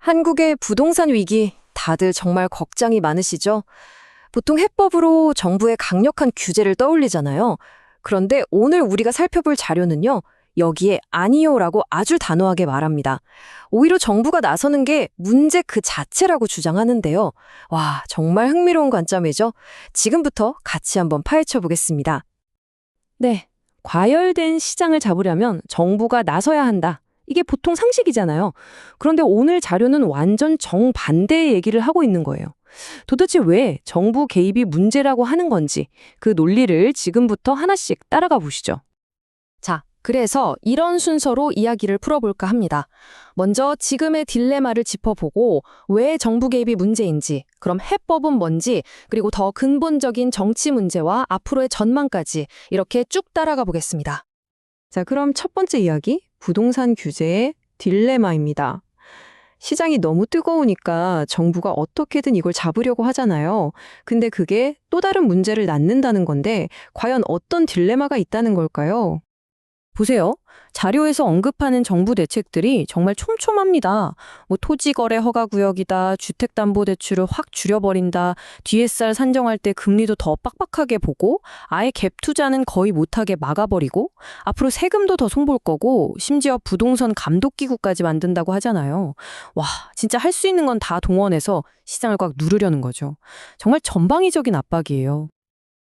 한국의 부동산 위기, 다들 정말 걱정이 많으시죠? 보통 해법으로 정부의 강력한 규제를 떠올리잖아요. 그런데 오늘 우리가 살펴볼 자료는요, 여기에 아니요라고 아주 단호하게 말합니다. 오히려 정부가 나서는 게 문제 그 자체라고 주장하는데요. 와, 정말 흥미로운 관점이죠? 지금부터 같이 한번 파헤쳐 보겠습니다. 네, 과열된 시장을 잡으려면 정부가 나서야 한다. 이게 보통 상식이잖아요. 그런데 오늘 자료는 완전 정반대의 얘기를 하고 있는 거예요. 도대체 왜 정부 개입이 문제라고 하는 건지 그 논리를 지금부터 하나씩 따라가 보시죠. 자, 그래서 이런 순서로 이야기를 풀어볼까 합니다. 먼저 지금의 딜레마를 짚어보고 왜 정부 개입이 문제인지, 그럼 해법은 뭔지, 그리고 더 근본적인 정치 문제와 앞으로의 전망까지 이렇게 쭉 따라가 보겠습니다. 자, 그럼 첫 번째 이야기, 부동산 규제의 딜레마입니다. 시장이 너무 뜨거우니까 정부가 어떻게든 이걸 잡으려고 하잖아요. 근데 그게 또 다른 문제를 낳는다는 건데 과연 어떤 딜레마가 있다는 걸까요? 보세요. 자료에서 언급하는 정부 대책들이 정말 촘촘합니다. 토지거래 허가구역이다, 주택담보대출을 확 줄여버린다, DSR 산정할 때 금리도 더 빡빡하게 보고, 아예 갭 투자는 거의 못하게 막아버리고, 앞으로 세금도 더 손볼 거고, 심지어 부동산 감독기구까지 만든다고 하잖아요. 와, 진짜 할 수 있는 건 다 동원해서 시장을 꽉 누르려는 거죠. 정말 전방위적인 압박이에요.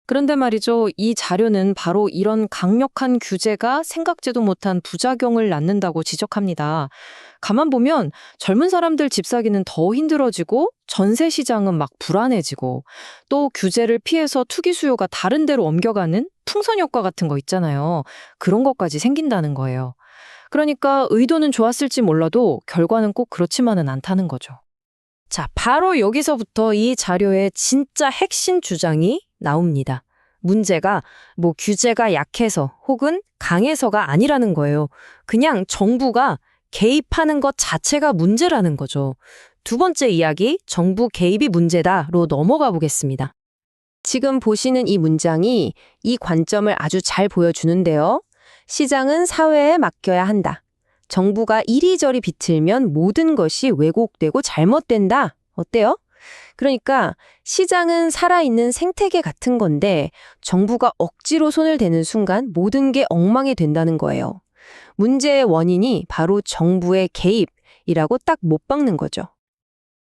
그런데 말이죠, 이 자료는 바로 이런 강력한 규제가 생각지도 못한 부작용을 낳는다고 지적합니다. 가만 보면 젊은 사람들 집 사기는 더 힘들어지고 전세 시장은 막 불안해지고 또 규제를 피해서 투기 수요가 다른 데로 옮겨가는 풍선 효과 같은 거 있잖아요. 그런 것까지 생긴다는 거예요. 그러니까 의도는 좋았을지 몰라도 결과는 꼭 그렇지만은 않다는 거죠. 자, 바로 여기서부터 이 자료의 진짜 핵심 주장이 나옵니다. 문제가 규제가 약해서 혹은 강해서가 아니라는 거예요. 그냥 정부가 개입하는 것 자체가 문제라는 거죠. 두 번째 이야기, 정부 개입이 문제다로 넘어가 보겠습니다. 지금 보시는 이 문장이 이 관점을 아주 잘 보여주는데요. 시장은 사회에 맡겨야 한다. 정부가 이리저리 비틀면 모든 것이 왜곡되고 잘못된다. 어때요? 그러니까 시장은 살아있는 생태계 같은 건데 정부가 억지로 손을 대는 순간 모든 게 엉망이 된다는 거예요. 문제의 원인이 바로 정부의 개입이라고 딱 못 박는 거죠.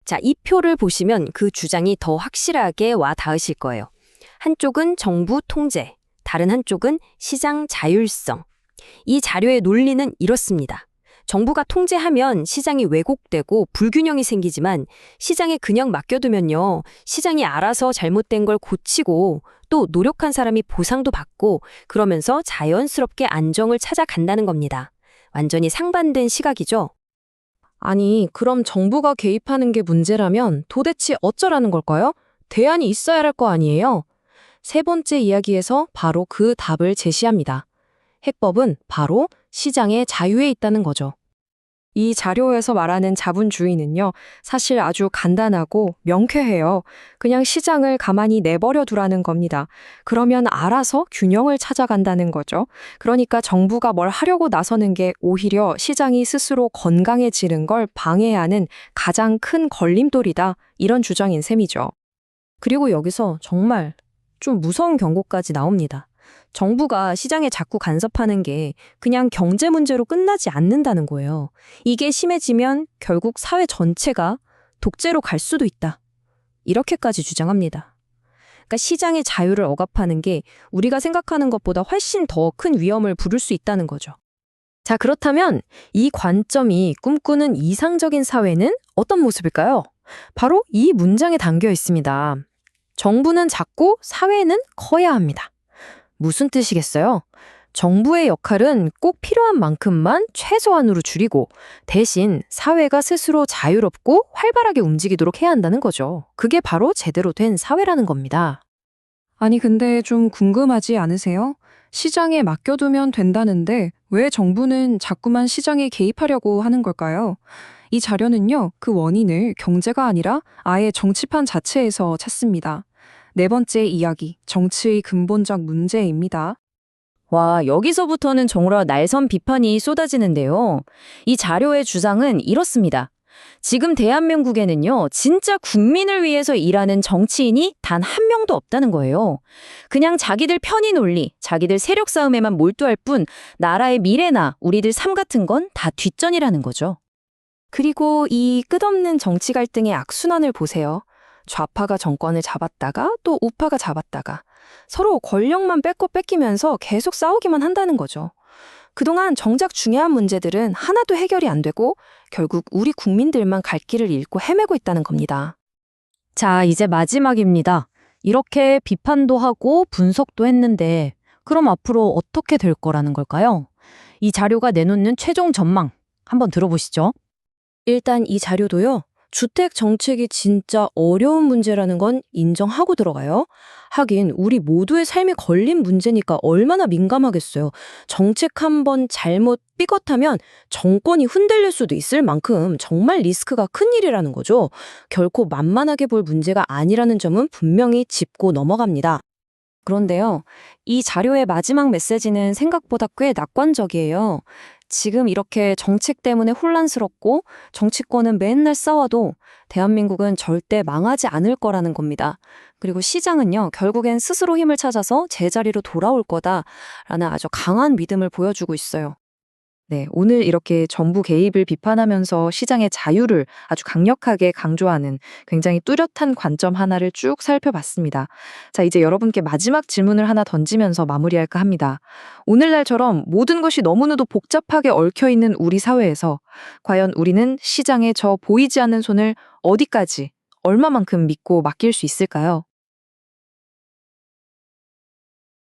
자, 이 표를 보시면 그 주장이 더 확실하게 와 닿으실 거예요. 한쪽은 정부 통제, 다른 한쪽은 시장 자율성. 이 자료의 논리는 이렇습니다. 정부가 통제하면 시장이 왜곡되고 불균형이 생기지만 시장에 그냥 맡겨두면요. 시장이 알아서 잘못된 걸 고치고 또 노력한 사람이 보상도 받고 그러면서 자연스럽게 안정을 찾아간다는 겁니다. 완전히 상반된 시각이죠. 아니, 그럼 정부가 개입하는 게 문제라면 도대체 어쩌라는 걸까요? 대안이 있어야 할 거 아니에요? 세 번째 이야기에서 바로 그 답을 제시합니다. 해법은 바로 시장의 자유에 있다는 거죠. 이 자료에서 말하는 자본주의는요, 사실 아주 간단하고 명쾌해요. 그냥 시장을 가만히 내버려 두라는 겁니다. 그러면 알아서 균형을 찾아간다는 거죠. 그러니까 정부가 뭘 하려고 나서는 게 오히려 시장이 스스로 건강해지는 걸 방해하는 가장 큰 걸림돌이다. 이런 주장인 셈이죠. 그리고 여기서 정말 좀 무서운 경고까지 나옵니다. 정부가 시장에 자꾸 간섭하는 게 그냥 경제 문제로 끝나지 않는다는 거예요. 이게 심해지면 결국 사회 전체가 독재로 갈 수도 있다. 이렇게까지 주장합니다. 그러니까 시장의 자유를 억압하는 게 우리가 생각하는 것보다 훨씬 더 큰 위험을 부를 수 있다는 거죠. 자, 그렇다면 이 관점이 꿈꾸는 이상적인 사회는 어떤 모습일까요? 바로 이 문장에 담겨 있습니다. 정부는 작고 사회는 커야 합니다. 무슨 뜻이겠어요? 정부의 역할은 꼭 필요한 만큼만 최소한으로 줄이고 대신 사회가 스스로 자유롭고 활발하게 움직이도록 해야 한다는 거죠. 그게 바로 제대로 된 사회라는 겁니다. 아니, 근데 좀 궁금하지 않으세요? 시장에 맡겨두면 된다는데 왜 정부는 자꾸만 시장에 개입하려고 하는 걸까요? 이 자료는요, 그 원인을 경제가 아니라 아예 정치판 자체에서 찾습니다. 네 번째 이야기, 정치의 근본적 문제입니다. 와, 여기서부터는 정말 날선 비판이 쏟아지는데요. 이 자료의 주장은 이렇습니다. 지금 대한민국에는요, 진짜 국민을 위해서 일하는 정치인이 단 한 명도 없다는 거예요. 그냥 자기들 편의 논리, 자기들 세력 싸움에만 몰두할 뿐 나라의 미래나 우리들 삶 같은 건 다 뒷전이라는 거죠. 그리고 이 끝없는 정치 갈등의 악순환을 보세요. 좌파가 정권을 잡았다가 또 우파가 잡았다가 서로 권력만 뺏고 뺏기면서 계속 싸우기만 한다는 거죠. 그동안 정작 중요한 문제들은 하나도 해결이 안 되고 결국 우리 국민들만 갈 길을 잃고 헤매고 있다는 겁니다. 자, 이제 마지막입니다. 이렇게 비판도 하고 분석도 했는데 그럼 앞으로 어떻게 될 거라는 걸까요? 이 자료가 내놓는 최종 전망 한번 들어보시죠. 일단 이 자료도요. 주택 정책이 진짜 어려운 문제라는 건 인정하고 들어가요. 하긴 우리 모두의 삶이 걸린 문제니까 얼마나 민감하겠어요. 정책 한번 잘못 삐걱하면 정권이 흔들릴 수도 있을 만큼 정말 리스크가 큰 일이라는 거죠. 결코 만만하게 볼 문제가 아니라는 점은 분명히 짚고 넘어갑니다. 그런데요, 이 자료의 마지막 메시지는 생각보다 꽤 낙관적이에요. 지금 이렇게 정책 때문에 혼란스럽고 정치권은 맨날 싸워도 대한민국은 절대 망하지 않을 거라는 겁니다. 그리고 시장은요, 결국엔 스스로 힘을 찾아서 제자리로 돌아올 거다라는 아주 강한 믿음을 보여주고 있어요. 네, 오늘 이렇게 정부 개입을 비판하면서 시장의 자유를 아주 강력하게 강조하는 굉장히 뚜렷한 관점 하나를 쭉 살펴봤습니다. 자, 이제 여러분께 마지막 질문을 하나 던지면서 마무리할까 합니다. 오늘날처럼 모든 것이 너무나도 복잡하게 얽혀 있는 우리 사회에서 과연 우리는 시장의 저 보이지 않는 손을 어디까지, 얼마만큼 믿고 맡길 수 있을까요?